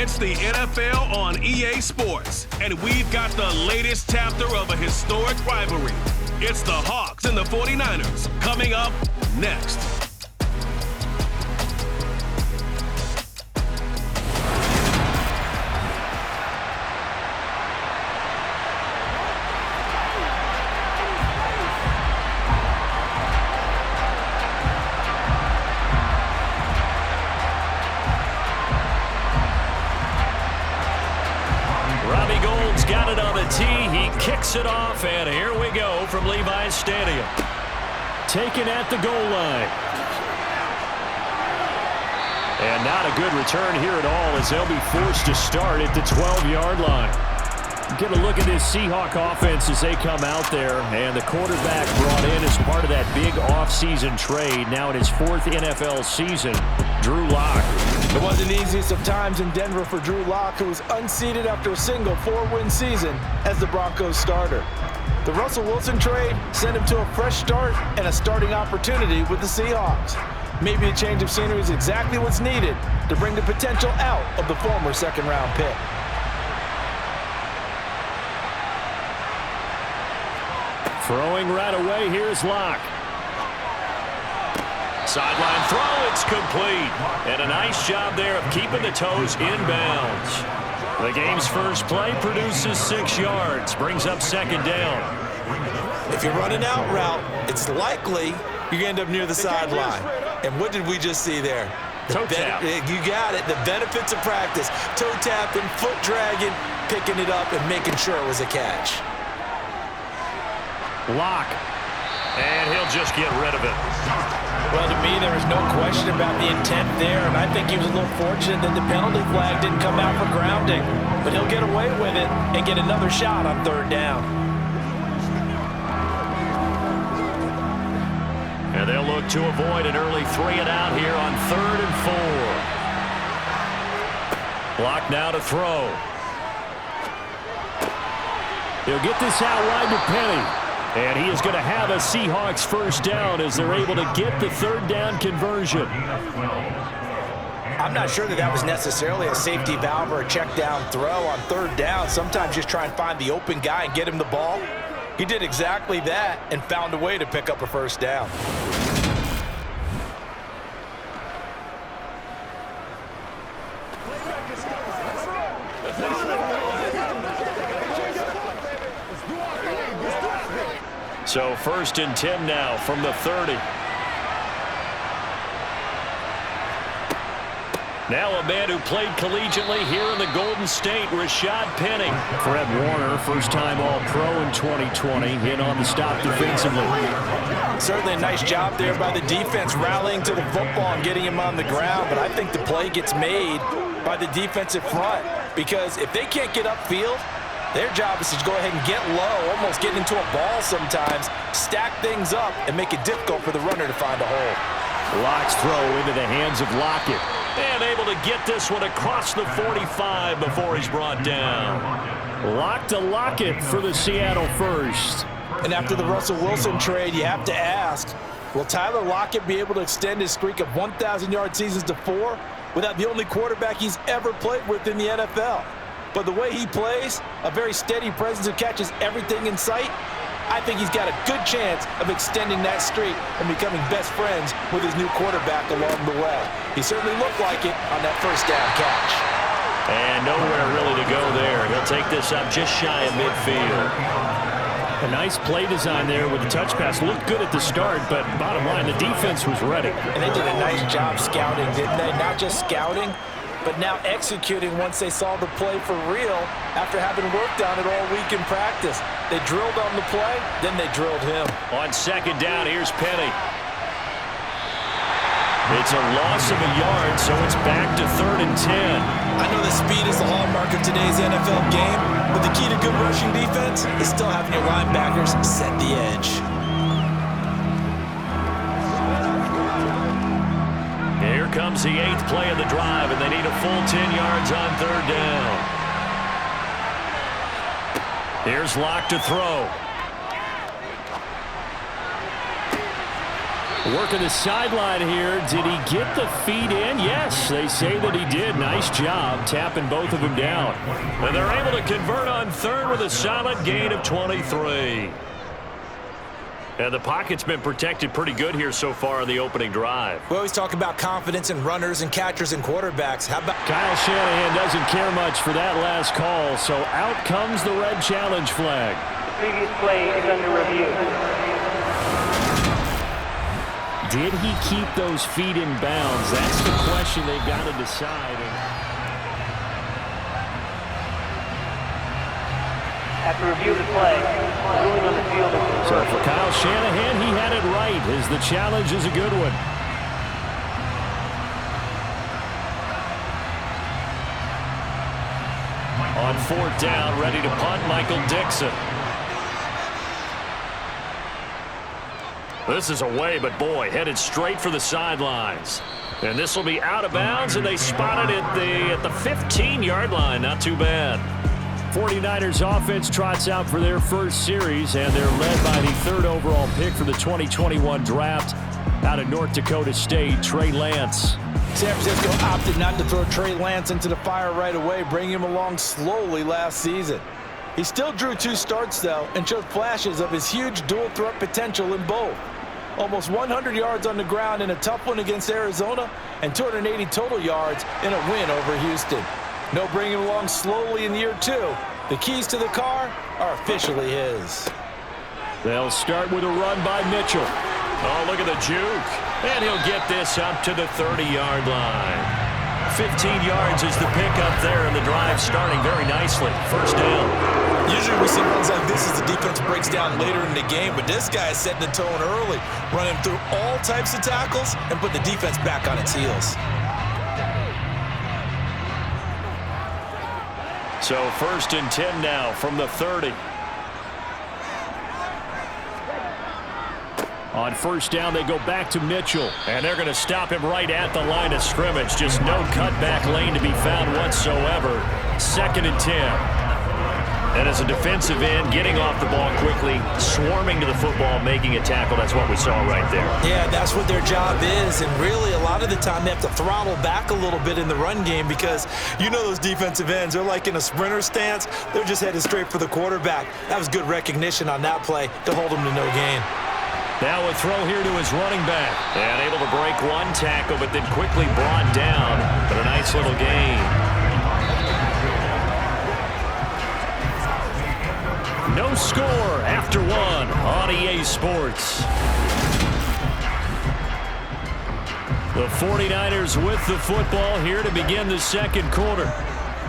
It's the NFL on EA Sports, and we've got the latest chapter of a historic rivalry. It's the Hawks and the 49’ers coming up next. Got it on the tee. He kicks it off, and here we go from Levi's Stadium. Taken at the goal line. And not a good return here at all, as they'll be forced to start at the 12-yard line. Get a look at this Seahawk offense as they come out there, and the quarterback brought in as part of that big offseason trade, now in his 4th NFL season, Drew Lock. It wasn't the easiest of times in Denver for Drew Lock, who was unseated after a single 4-win season as the Broncos starter. The Russell Wilson trade sent him to a fresh start and a starting opportunity with the Seahawks. Maybe a change of scenery is exactly what's needed to bring the potential out of the former second-round pick. Throwing right away, here's Lock. Sideline throw, it's complete. And a nice job there of keeping the toes inbounds. The game's first play produces 6 yards, brings up second down. If you run an out route, it's likely you're going to end up near the sideline. And what did we just see there? Toe tap. You got it. The benefits of practice. Toe tapping, foot dragging, picking it up, and making sure it was a catch. Lock. And he'll just get rid of it. Well, to me, there was no question about the intent there, and I think he was a little fortunate that the penalty flag didn't come out for grounding. But he'll get away with it and get another shot on 3rd down. And they'll look to avoid an early 3-and-out here on 3rd and 4. Lock now to throw. He'll get this out wide to Penny. And he is going to have a Seahawks first down as they're able to get the 3rd down conversion. I'm not sure that was necessarily a safety valve or a check down throw on 3rd down. Sometimes just try and find the open guy and get him the ball. He did exactly that and found a way to pick up a first down. So 1st and 10 now from the 30. Now a man who played collegiately here in the Golden State, Rashad Penny. Fred Warner, first-time All-Pro in 2020, in on the stop defensively. Certainly a nice job there by the defense, rallying to the football and getting him on the ground. But I think the play gets made by the defensive front, because if they can't get upfield, their job is to go ahead and get low, almost get into a ball sometimes, stack things up, and make it difficult for the runner to find a hole. Lock's throw into the hands of Lockett. And able to get this one across the 45 before he's brought down. Lock to Lockett for the Seattle first. And after the Russell Wilson trade, you have to ask, will Tyler Lockett be able to extend his streak of 1,000-yard seasons to 4 without the only quarterback he's ever played with in the NFL? But the way he plays, a very steady presence who catches everything in sight, I think he's got a good chance of extending that streak and becoming best friends with his new quarterback along the way. He certainly looked like it on that first down catch. And nowhere really to go there. He'll take this up just shy of midfield. A nice play design there with the touch pass. Looked good at the start, but bottom line, the defense was ready. And they did a nice job scouting, didn't they? Not just scouting, but now executing once they saw the play for real after having worked on it all week in practice. They drilled on the play, then they drilled him. On 2nd down, here's Penny. It's a loss of a yard, so it's back to 3rd and 10. I know that speed is the hallmark of today's NFL game, but the key to good rushing defense is still having your linebackers set the edge. Here comes the 8th play of the drive, and they need a full 10 yards on 3rd down. Here's Lock to throw. Working the sideline here. Did he get the feet in? Yes, they say that he did. Nice job tapping both of them down. And they're able to convert on third with a solid gain of 23. And the pocket's been protected pretty good here so far on the opening drive. We always talk about confidence in runners and catchers and quarterbacks. How about Kyle Shanahan doesn't care much for that last call, so out comes the red challenge flag. The previous play is under review. Did he keep those feet in bounds? That's the question they've got to decide. After review of the play, ruling on the field. So for Kyle Shanahan, he had it right, as the challenge is a good one. On fourth down, ready to punt, Michael Dixon. This is away, but boy, headed straight for the sidelines. And this will be out of bounds, and they spotted it at the 15-yard line. Not too bad. 49ers offense trots out for their first series, and they're led by the third overall pick for the 2021 draft out of North Dakota State, Trey Lance. San Francisco opted not to throw Trey Lance into the fire right away, bringing him along slowly last season. He still drew 2 starts, though, and showed flashes of his huge dual-threat potential in both. Almost 100 yards on the ground in a tough one against Arizona, and 280 total yards in a win over Houston. No bringing him along slowly in year 2. The keys to the car are officially his. They'll start with a run by Mitchell. Oh, look at the juke. And he'll get this up to the 30-yard line. 15 yards is the pickup there, and the drive starting very nicely. First down. Usually we see runs like this as the defense breaks down later in the game, but this guy is setting the tone early, running through all types of tackles and put the defense back on its heels. So first and 10 now from the 30. On first down, they go back to Mitchell. And they're going to stop him right at the line of scrimmage. Just no cutback lane to be found whatsoever. Second and 10. And as a defensive end, getting off the ball quickly, swarming to the football, making a tackle. That's what we saw right there. Yeah, that's what their job is. And really, a lot of the time, they have to throttle back a little bit in the run game because you know those defensive ends, they're like in a sprinter stance. They're just headed straight for the quarterback. That was good recognition on that play to hold him to no gain. Now a throw here to his running back. And able to break one tackle, but then quickly brought down. But a nice little gain. No score after one on EA Sports. The 49ers with the football here to begin the second quarter.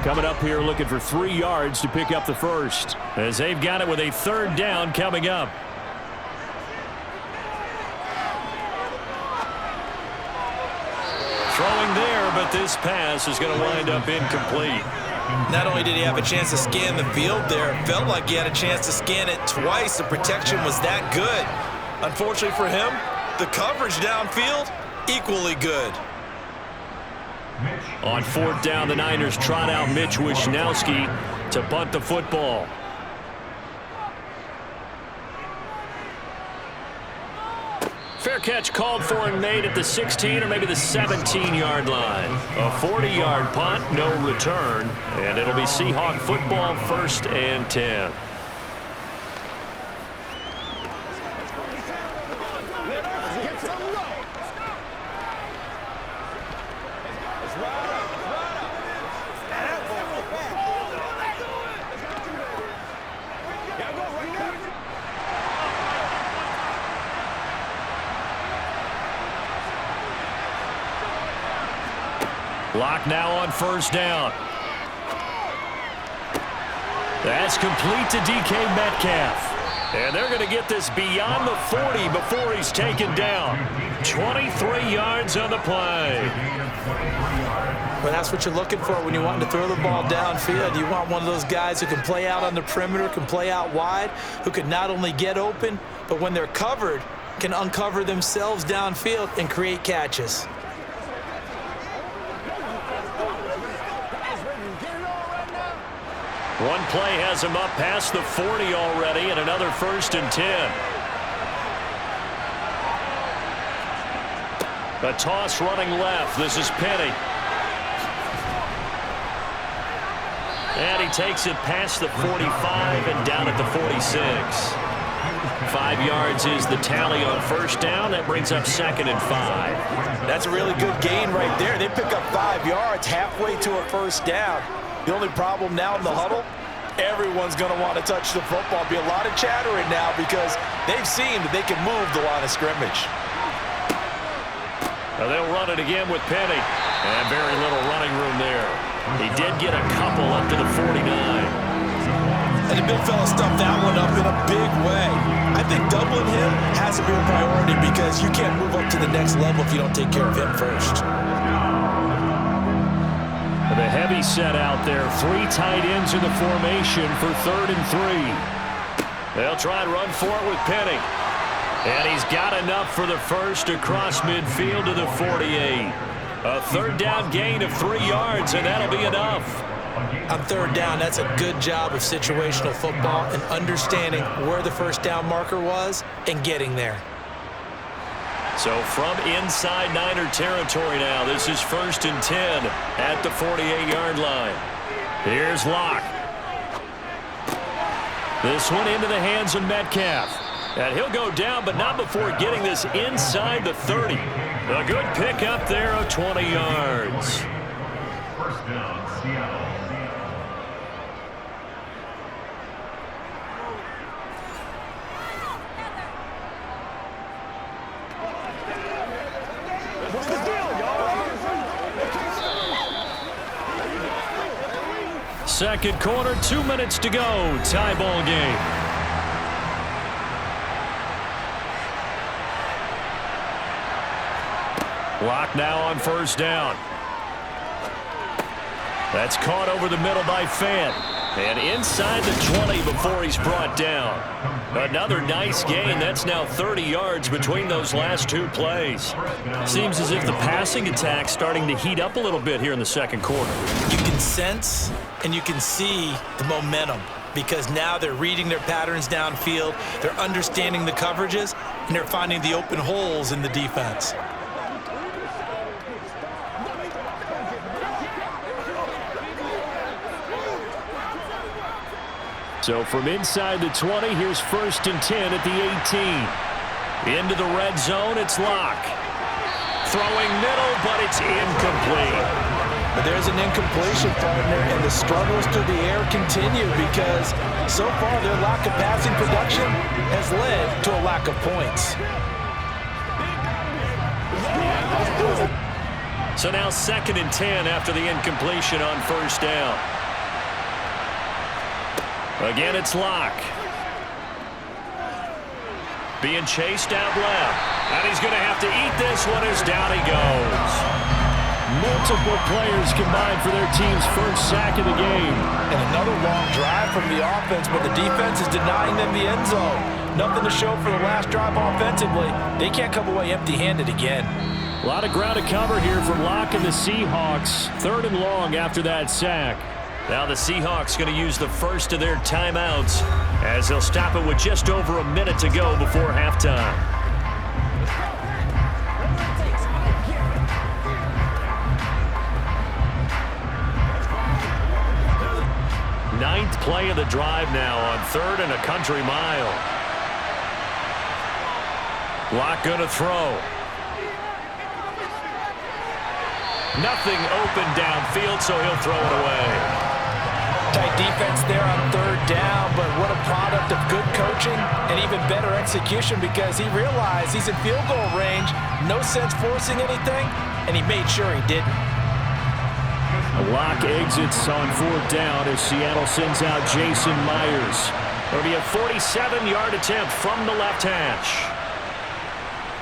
Coming up here looking for 3 yards to pick up the first, as they've got it with a third down coming up. Throwing there, but this pass is going to wind up incomplete. Not only did he have a chance to scan the field there, it felt like he had a chance to scan it twice. The protection was that good. Unfortunately for him, the coverage downfield, equally good. On fourth down, the Niners trot out Mitch Wishnowski to punt the football. Fair catch called for and made at the 16 or maybe the 17-yard line. A 40-yard punt, no return, and it'll be Seahawk football, 1st and 10. Block now on first down. That's complete to DK Metcalf. And they're going to get this beyond the 40 before he's taken down. 23 yards on the play. Well, that's what you're looking for when you want to throw the ball downfield. You want one of those guys who can play out on the perimeter, can play out wide, who can not only get open, but when they're covered, can uncover themselves downfield and create catches. One play has him up past the 40 already, and another 1st and 10. A toss running left. This is Penny. And he takes it past the 45 and down at the 46. 5 yards is the tally on first down. That brings up 2nd and 5. That's a really good gain right there. They pick up 5 yards halfway to a first down. The only problem now in the huddle, everyone's going to want to touch the football. Be a lot of chattering now because they've seen that they can move the line of scrimmage. Now they'll run it again with Penny. And very little running room there. He did get a couple up to the 49. And the big fella stuffed that one up in a big way. I think doubling him has to be a priority because you can't move up to the next level if you don't take care of him first. The heavy set out there. 3 tight ends in the formation for 3rd and 3. They'll try and run for it with Penny. And he's got enough for the first across midfield to the 48. A 3rd down gain of 3 yards, and that'll be enough. On 3rd down, that's a good job of situational football and understanding where the first down marker was and getting there. So from inside Niner territory now, this is 1st and 10 at the 48-yard line. Here's Locke. This one into the hands of Metcalf. And he'll go down, but not before getting this inside the 30. A good pickup there of 20 yards. First down, Seattle. Second quarter, 2 minutes to go. Tie ball game. Locke now on first down. That's caught over the middle by Fant. And inside the 20 before he's brought down. Another nice gain. That's now 30 yards between those last 2 plays. Seems as if the passing attack's starting to heat up a little bit here in the second quarter. You can sense and you can see the momentum because now they're reading their patterns downfield, they're understanding the coverages, and they're finding the open holes in the defense. So from inside the 20, here's 1st and 10 at the 18. Into the red zone, it's Locke. Throwing middle, but it's incomplete. But there's an incompletion, partner, and the struggles through the air continue because so far their lack of passing production has led to a lack of points. So now 2nd and 10 after the incompletion on first down. Again, it's Locke. Being chased out left. And he's going to have to eat this one as down he goes. Multiple players combined for their team's first sack of the game. And another long drive from the offense, but the defense is denying them the end zone. Nothing to show for the last drive offensively. They can't come away empty-handed again. A lot of ground to cover here from Locke and the Seahawks. 3rd and long after that sack. Now the Seahawks going to use the first of their timeouts as they'll stop it with just over a minute to go before halftime. Ninth play of the drive now on 3rd and a country mile. Locke going to throw. Nothing open downfield, so he'll throw it away. Tight defense there on 3rd down, but what a product of good coaching and even better execution because he realized he's in field goal range, no sense forcing anything, and he made sure he didn't. Locke exits on 4th down as Seattle sends out Jason Myers. It'll be a 47-yard attempt from the left hash.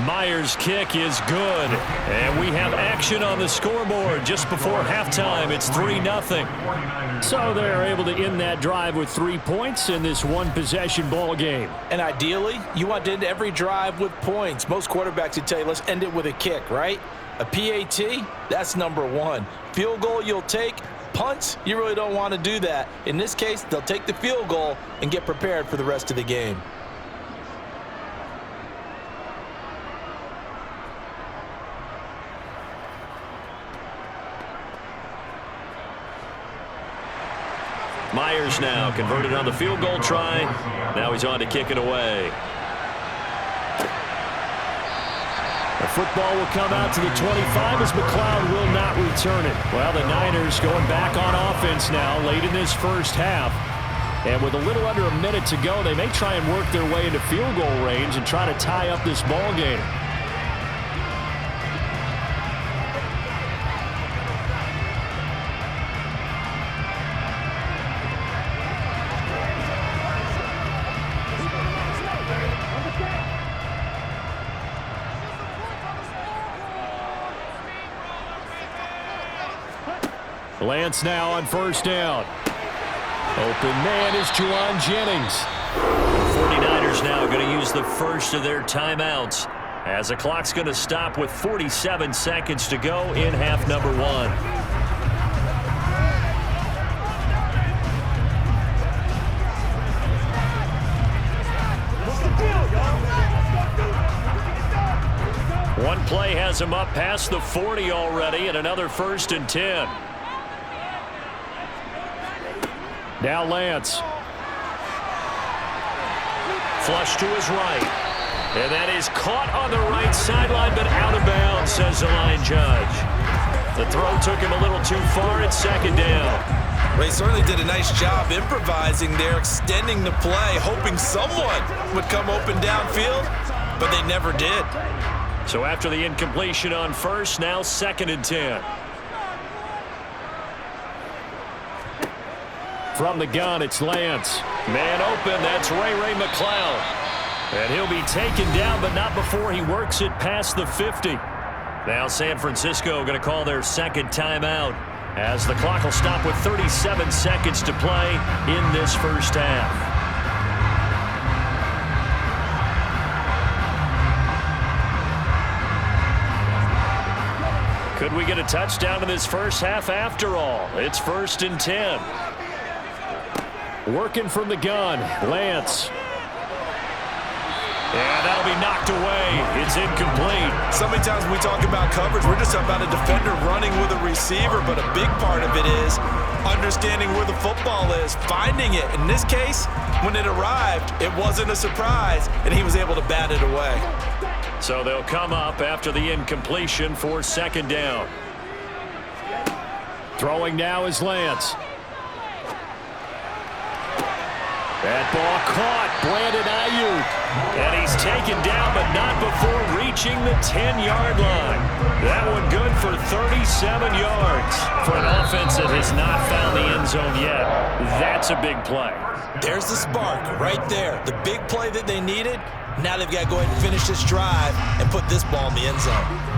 Myers' kick is good, and we have action on the scoreboard just before halftime. It's 3-0. So they're able to end that drive with 3 points in this one-possession ball game. And ideally, you want to end every drive with points. Most quarterbacks would tell you, let's end it with a kick, right? A PAT, that's number 1. Field goal you'll take. Punts, you really don't want to do that. In this case, they'll take the field goal and get prepared for the rest of the game. Myers now converted on the field goal try. Now he's on to kick it away. The football will come out to the 25 as McLeod will not return it. Well, the Niners going back on offense now late in this first half. And with a little under a minute to go, they may try and work their way into field goal range and try to tie up this ball game. Lance now on first down. Open man is Juwan Jennings. 49ers now going to use the first of their timeouts as the clock's going to stop with 47 seconds to go in half number 1. One play has him up past the 40 already, and another 1st and 10. Now Lance. Flush to his right. And that is caught on the right sideline, but out of bounds, says the line judge. The throw took him a little too far at 2nd down. They certainly did a nice job improvising there, extending the play, hoping someone would come open downfield, but they never did. So after the incompletion on first, now 2nd and 10. From the gun, it's Lance. Man open, that's Ray McLeod. And he'll be taken down, but not before he works it past the 50. Now San Francisco going to call their 2nd timeout as the clock will stop with 37 seconds to play in this first half. Could we get a touchdown in this first half after all? It's 1st and 10. Working from the gun, Lance. And that'll be knocked away. It's incomplete. So many times when we talk about coverage, we're just about a defender running with a receiver, but a big part of it is understanding where the football is, finding it. In this case, when it arrived, it wasn't a surprise, and he was able to bat it away. So they'll come up after the incompletion for 2nd down. Throwing now is Lance. That ball caught, Brandon Ayuk. And he's taken down, but not before reaching the 10-yard line. That one good for 37 yards. For an offense that has not found the end zone yet, that's a big play. There's the spark right there. The big play that they needed. Now they've got to go ahead and finish this drive and put this ball in the end zone.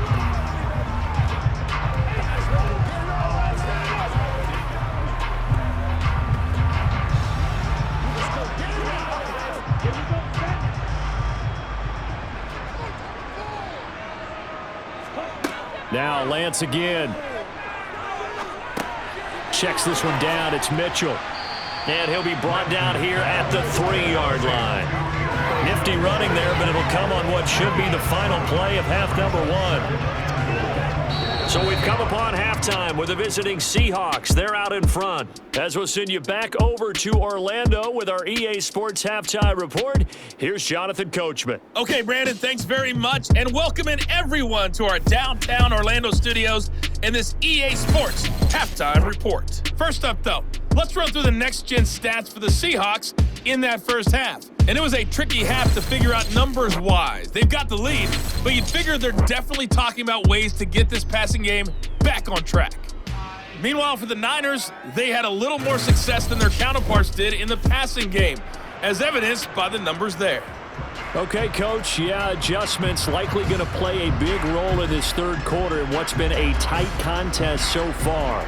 Now Lance again. Checks this one down. It's Mitchell. And he'll be brought down here at the 3-yard line. Nifty running there, but it'll come on what should be the final play of half number 1. So we've come upon halftime with the visiting Seahawks. They're out in front. As we'll send you back over to Orlando with our EA Sports Halftime Report, here's Jonathan Coachman. Okay, Brandon, thanks very much, and welcoming everyone to our downtown Orlando studios in this EA Sports Halftime Report. First up, though, let's run through the next-gen stats for the Seahawks in that first half. And it was a tricky half to figure out numbers-wise. They've got the lead, but you'd figure they're definitely talking about ways to get this passing game back on track. Meanwhile, for the Niners, they had a little more success than their counterparts did in the passing game, as evidenced by the numbers there. Okay, Coach, yeah, adjustments likely going to play a big role in this third quarter in what's been a tight contest so far.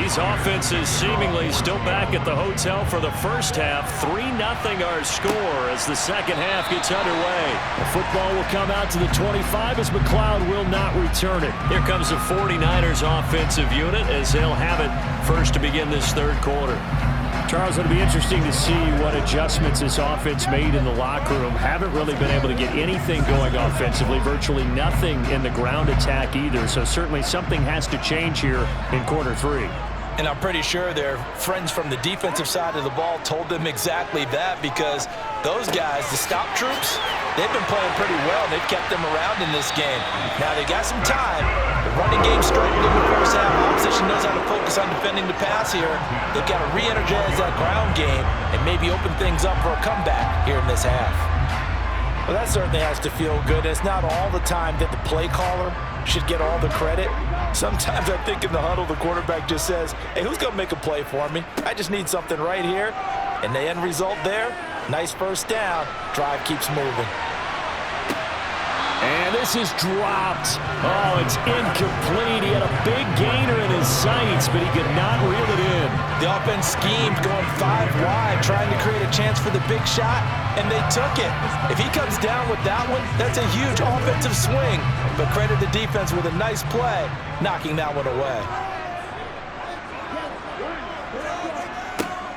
these offenses seemingly still back at the hotel for the first half. 3-0 our score as the second half gets underway. The football will come out to the 25 as McLeod will not return it. Here comes the 49ers offensive unit as they'll have it first to begin this third quarter. Charles, it'll be interesting to see what adjustments this offense made in the locker room. Haven't really been able to get anything going offensively, virtually nothing in the ground attack either. So certainly something has to change here in quarter three. And I'm pretty sure their friends from the defensive side of the ball told them exactly that, because those guys, the stop troops, they've been playing pretty well. They've kept them around in this game. Now they got some time. The running game strengthened in the first half. Opposition knows how to focus on defending the pass here. They've got to re-energize that ground game and maybe open things up for a comeback here in this half. Well, that certainly has to feel good. It's not all the time that the play caller should get all the credit. Sometimes I think in the huddle, the quarterback just says, hey, who's going to make a play for me? I just need something right here. And the end result there, nice first down. Drive keeps moving. And this is dropped. Oh, it's incomplete. He had a big gainer in his sights, but he could not reel it in. The offense schemed, going 5 wide, trying to create a chance for the big shot, and they took it. If he comes down with that one, that's a huge offensive swing. But credit the defense with a nice play, knocking that one away.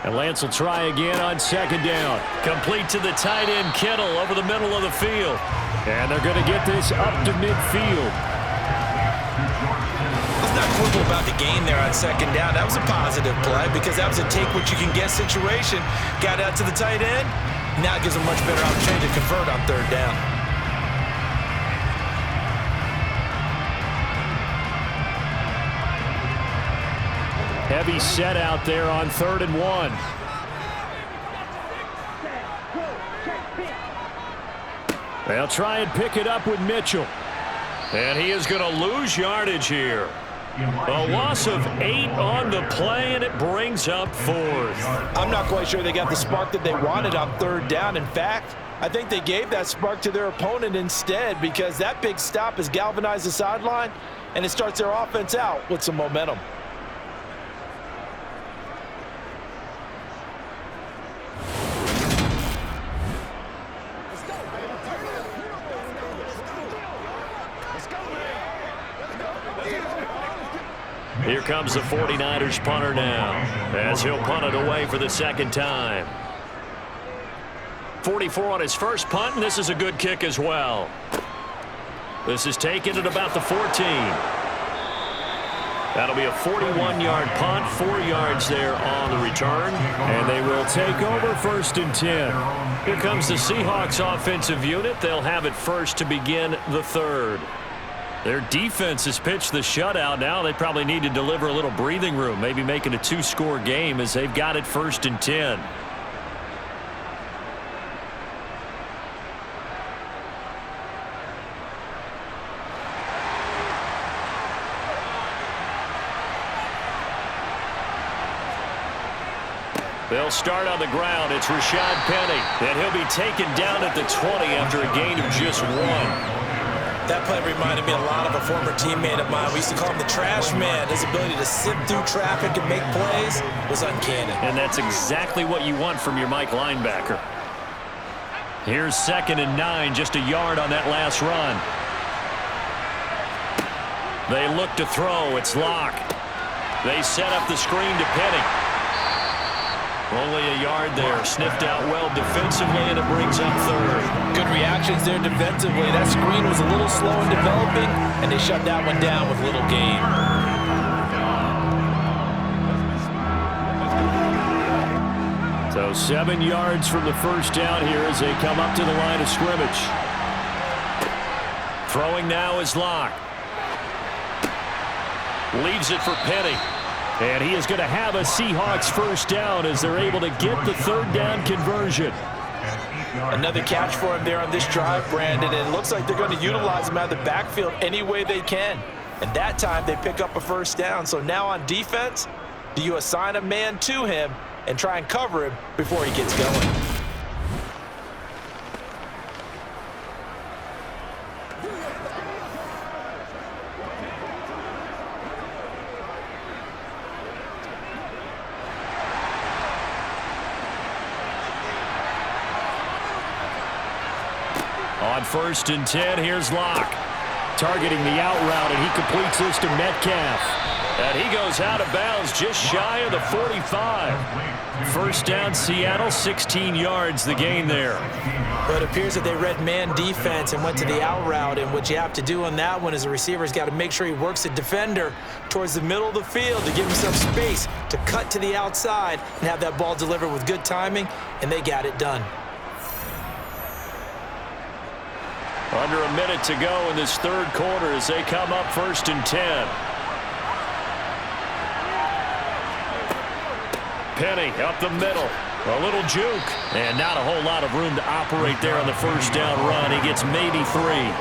And Lance will try again on second down. Complete to the tight end, Kittle, over the middle of the field. And they're going to get this up to midfield. Let's not quibble about the gain there on second down. That was a positive play because that was a take-what-you-can-get situation. Got out to the tight end. Now it gives them a much better opportunity to convert on third down. Heavy set out there on 3rd and 1. They'll try and pick it up with Mitchell. And he is going to lose yardage here. A loss of 8 on the play, and it brings up 4th. I'm not quite sure they got the spark that they wanted on third down. In fact, I think they gave that spark to their opponent instead, because that big stop has galvanized the sideline, and it starts their offense out with some momentum. Here comes the 49ers punter now, as he'll punt it away for the second time. 44 on his first punt, and this is a good kick as well. This is taken at about the 14. That'll be a 41-yard punt, 4 yards there on the return, and they will take over 1st and 10. Here comes the Seahawks offensive unit. They'll have it first to begin the 3rd. Their defense has pitched the shutout. Now they probably need to deliver a little breathing room, maybe make it a 2-score game as they've got it 1st and 10. They'll start on the ground. It's Rashad Penny, and he'll be taken down at the 20 after a gain of just 1. That play reminded me a lot of a former teammate of mine. We used to call him the trash man. His ability to sift through traffic and make plays was uncanny. And that's exactly what you want from your Mike linebacker. Here's 2nd and 9, just a yard on that last run. They look to throw. It's Locke. They set up the screen to Penny. Only a yard there. Sniffed out well defensively, and it brings up 3rd. Good reactions there defensively. That screen was a little slow in developing, and they shut that one down with little gain. So 7 yards from the first down here as they come up to the line of scrimmage. Throwing now is Locke. Leaves it for Penny. And he is going to have a Seahawks first down as they're able to get the 3rd down conversion. Another catch for him there on this drive, Brandon, and it looks like they're going to utilize him out of the backfield any way they can. And that time they pick up a first down. So now on defense, do you assign a man to him and try and cover him before he gets going? On 1st and 10, here's Locke. Targeting the out route, and he completes this to Metcalf. And he goes out of bounds just shy of the 45. First down, Seattle, 16 yards the gain there. But it appears that they read man defense and went to the out route, and what you have to do on that one is the receiver's got to make sure he works the defender towards the middle of the field to give himself space to cut to the outside and have that ball delivered with good timing, and they got it done. Under a minute to go in this third quarter as they come up 1st and 10. Penny up the middle. A little juke. And not a whole lot of room to operate there on the first down run. He gets maybe 3.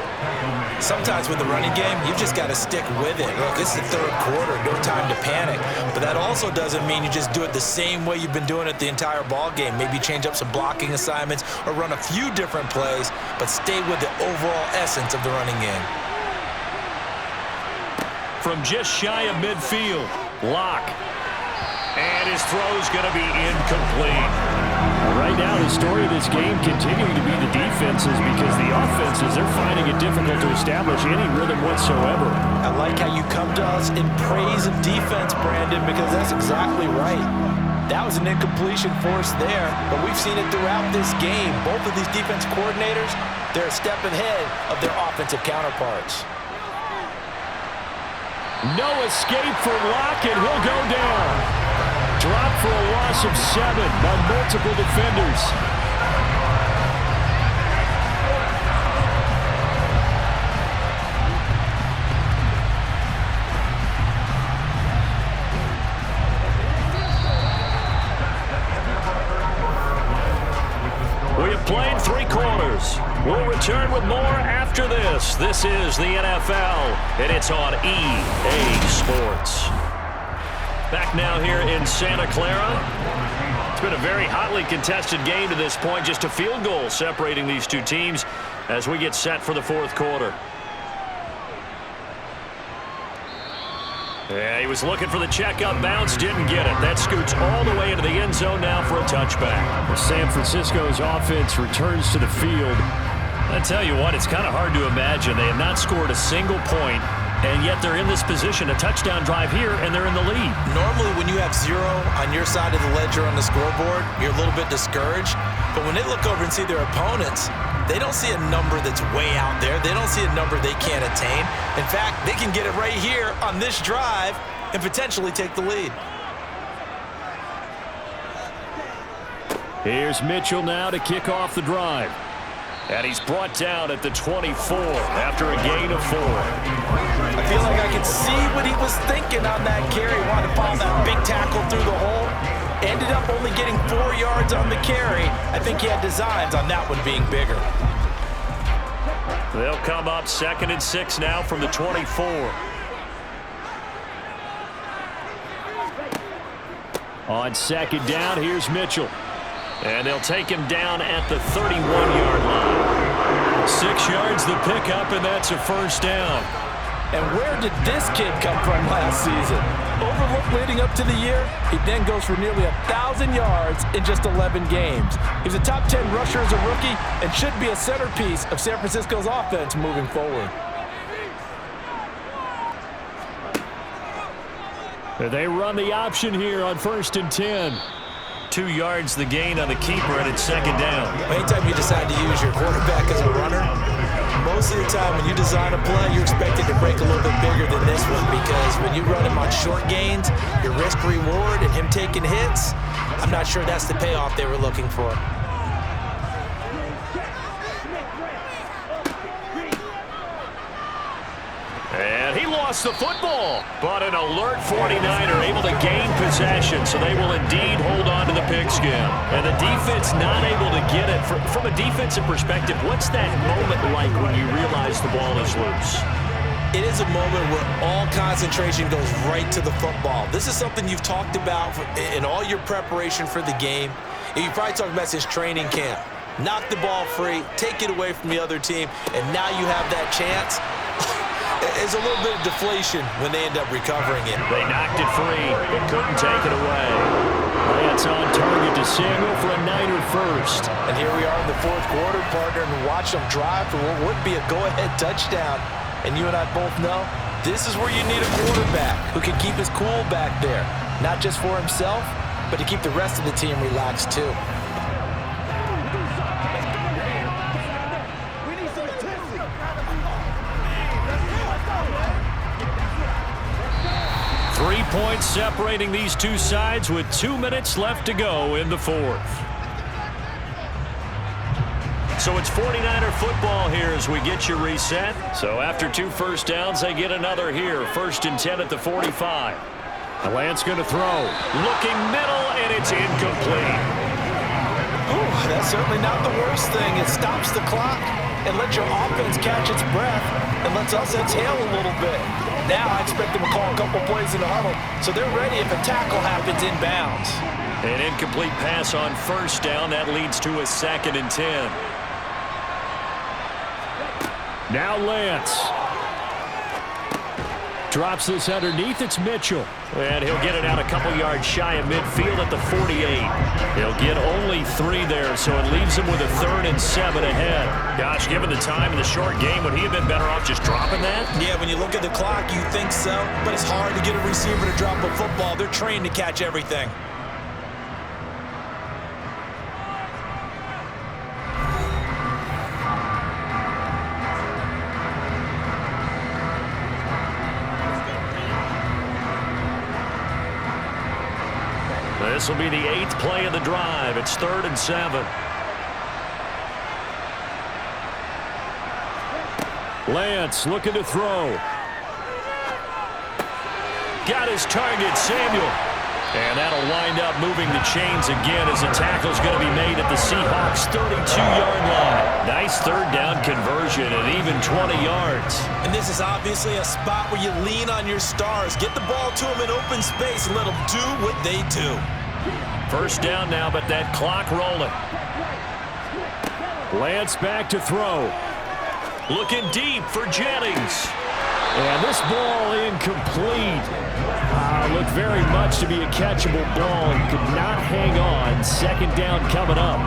Sometimes with the running game, you've just got to stick with it. Look, this is the third quarter, no time to panic. But that also doesn't mean you just do it the same way you've been doing it the entire ball game. Maybe change up some blocking assignments or run a few different plays, but stay with the overall essence of the running game. From just shy of midfield, Locke. And his throw's going to be incomplete. Right now, the story of this game continuing to be the defenses, because the offenses, they're finding it difficult to establish any rhythm whatsoever. I like how you come to us in praise of defense, Brandon, because that's exactly right. That was an incompletion force there, but we've seen it throughout this game. Both of these defense coordinators, they're a step ahead of their offensive counterparts. No escape for Locke, and he'll go down. Dropped for a loss of 7 by multiple defenders. We have played 3 quarters. We'll return with more after this. This is the NFL, and it's on EA Sports. Back now here in Santa Clara. It's been a very hotly contested game to this point. Just a field goal separating these two teams as we get set for the fourth quarter. Yeah, he was looking for the check-up bounce, didn't get it. That scoots all the way into the end zone now for a touchback. San Francisco's offense returns to the field. I tell you what, it's kind of hard to imagine. They have not scored a single point, and yet they're in this position, a touchdown drive here, and they're in the lead. Normally, when you have 0 on your side of the ledger on the scoreboard, you're a little bit discouraged. But when they look over and see their opponents, they don't see a number that's way out there. They don't see a number they can't attain. In fact, they can get it right here on this drive and potentially take the lead. Here's Mitchell now to kick off the drive. And he's brought down at the 24 after a gain of 4. I feel like I can see what he was thinking on that carry. Wanted to follow that big tackle through the hole. Ended up only getting 4 yards on the carry. I think he had designs on that one being bigger. They'll come up 2nd and 6 now from the 24. On 2nd down, here's Mitchell. And they'll take him down at the 31-yard line. 6 yards the pickup, and that's a first down. And where did this kid come from last season? Overlooked leading up to the year, he then goes for nearly 1,000 yards in just 11 games. He's a top 10 rusher as a rookie and should be a centerpiece of San Francisco's offense moving forward. They run the option here on 1st and 10. 2 yards the gain on the keeper, and it's 2nd down. Anytime you decide to use your quarterback as a runner, most of the time when you design a play, you're expected to break a little bit bigger than this one, because when you run him on short gains, your risk-reward and him taking hits, I'm not sure that's the payoff they were looking for. And he lost the football, but an alert 49er able to gain possession, so they will indeed hold on to the pigskin. And the defense not able to get it. From a defensive perspective, what's that moment like when you realize the ball is loose? It is a moment where all concentration goes right to the football. This is something you've talked about in all your preparation for the game. And you probably talked about since training camp. Knock the ball free, take it away from the other team, and now you have that chance. is a little bit of deflation when they end up recovering it. They knocked it free, but couldn't take it away. Lance on target to Samuel for a Niner first. And here we are in the fourth quarter, partner, and watch them drive for what would be a go-ahead touchdown. And you and I both know this is where you need a quarterback who can keep his cool back there, not just for himself, but to keep the rest of the team relaxed too. Three points separating these two sides with 2 minutes left to go in the fourth. So it's 49er football here as we get you reset. So after 2 first downs, they get another here. 1st and 10 at the 45. Lance going to throw. Looking middle, and it's incomplete. Ooh, that's certainly not the worst thing. It stops the clock and lets your offense catch its breath and lets us exhale a little bit. Now I expect them to call a couple plays in the huddle, so they're ready if a tackle happens inbounds. An incomplete pass on 1st down. That leads to a 2nd and 10. Now Lance. Drops this underneath. It's Mitchell. And he'll get it out a couple yards shy of midfield at the 48. He'll get only 3 there, so it leaves him with a 3rd and 7 ahead. Gosh, given the time in the short game, would he have been better off just dropping that? Yeah, when you look at the clock, you think so, but it's hard to get a receiver to drop a football. They're trained to catch everything. This will be the 8th play of the drive. It's 3rd and 7. Lance looking to throw. Got his target, Samuel. And that'll wind up moving the chains again as the tackle's going to be made at the Seahawks' 32-yard line. Nice 3rd down conversion at even 20 yards. And this is obviously a spot where you lean on your stars. Get the ball to them in open space and let them do what they do. 1st down now, but that clock rolling. Lance back to throw. Looking deep for Jennings. And this ball incomplete. Looked very much to be a catchable ball and could not hang on. 2nd down coming up.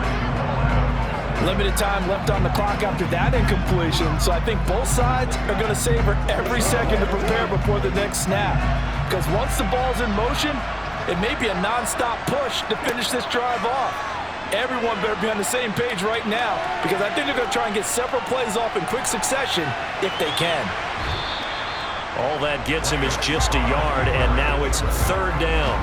Limited time left on the clock after that incompletion, so I think both sides are going to savor every second to prepare before the next snap. Because once the ball's in motion, it may be a non-stop push to finish this drive off. Everyone better be on the same page right now because I think they're going to try and get several plays off in quick succession if they can. All that gets him is just a yard, and now it's 3rd down.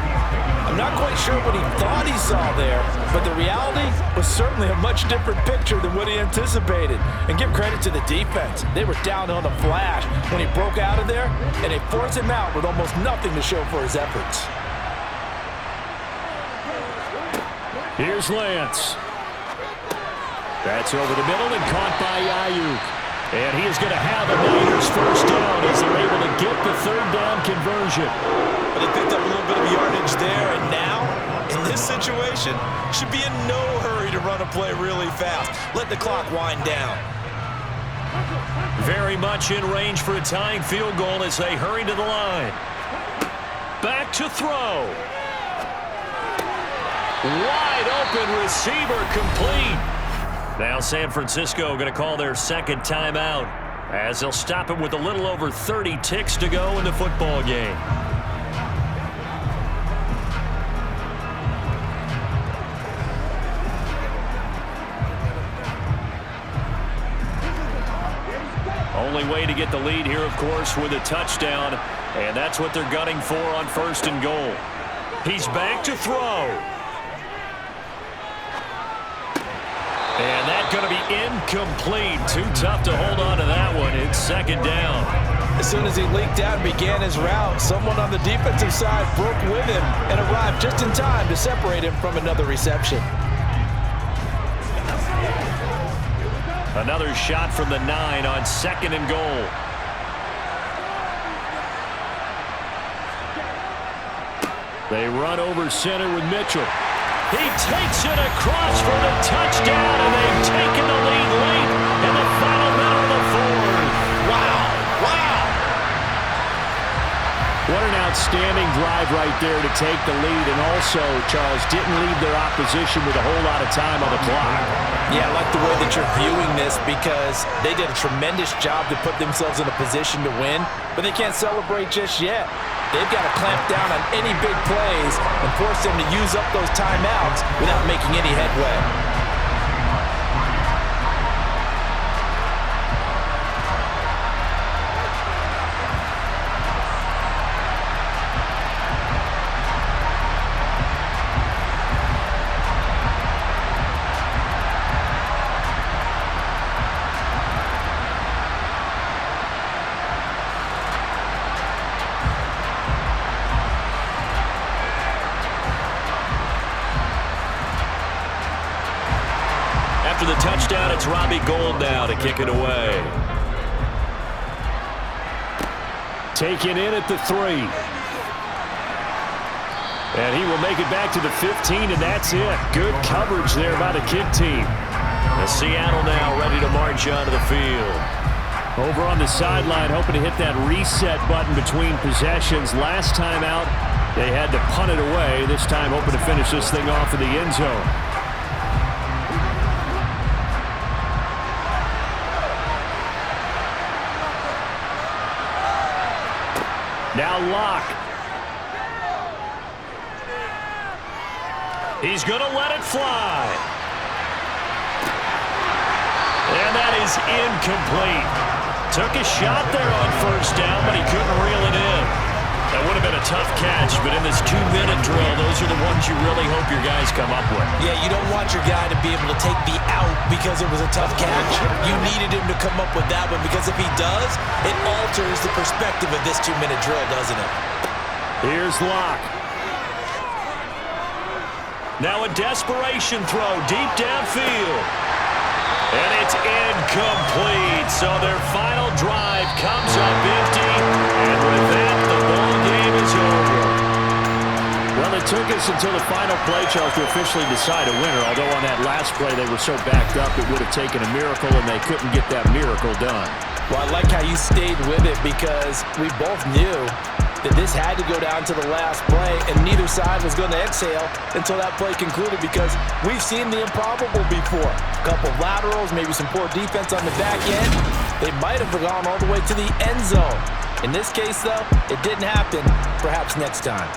I'm not quite sure what he thought he saw there, but the reality was certainly a much different picture than what he anticipated. And give credit to the defense. They were down on a flash when he broke out of there, and they forced him out with almost nothing to show for his efforts. Here's Lance. That's over the middle and caught by Ayuk. And he is going to have a Niners 1st down as they're able to get the 3rd down conversion. But they picked up a little bit of yardage there, and now, in this situation, should be in no hurry to run a play really fast. Let the clock wind down. Very much in range for a tying field goal as they hurry to the line. Back to throw. Wide open receiver complete. Now San Francisco going to call their 2nd timeout as they'll stop it with a little over 30 ticks to go in the football game. Only way to get the lead here, of course, with a touchdown, and that's what they're gunning for on 1st and goal. He's back to throw. And that's going to be incomplete. Too tough to hold on to that one. It's 2nd down. As soon as he leaked out and began his route, someone on the defensive side broke with him and arrived just in time to separate him from another reception. Another shot from the 9 on 2nd and goal. They run over center with Mitchell. He takes it across for the touchdown, and they've taken the lead late in the final minute of the 4th. Wow. outstanding drive right there to take the lead, and also, Charles, didn't leave their opposition with a whole lot of time on the clock. Yeah, I like the way that you're viewing this because they did a tremendous job to put themselves in a position to win, but they can't celebrate just yet. They've got to clamp down on any big plays and force them to use up those timeouts without making any headway. After the touchdown, it's Robbie Gould now to kick it away. Taken in at the 3. And he will make it back to the 15, and that's it. Good coverage there by the kick team. And Seattle now ready to march onto the field. Over on the sideline, hoping to hit that reset button between possessions. Last time out, they had to punt it away. This time, hoping to finish this thing off in the end zone. Now Locke. He's going to let it fly. And that is incomplete. Took a shot there on first down, but he couldn't reel it in. That would have been a tough catch, but in this 2-minute drill, those are the ones you really hope your guys come up with. Yeah, you don't want your guy to be able to take the out because it was a tough catch. You needed him to come up with that one because if he does, it alters the perspective of this 2-minute drill, doesn't it? Here's Locke. Now a desperation throw deep downfield. And it's incomplete. So their final drive comes up empty. And with that, the ball game is over. Well, it took us until the final play, Charles, to officially decide a winner. Although on that last play they were so backed up it would have taken a miracle, and they couldn't get that miracle done. Well, I like how you stayed with it because we both knew that this had to go down to the last play, and neither side was going to exhale until that play concluded because we've seen the improbable before. A couple of laterals, maybe some poor defense on the back end. They might have gone all the way to the end zone. In this case, though, it didn't happen. Perhaps next time.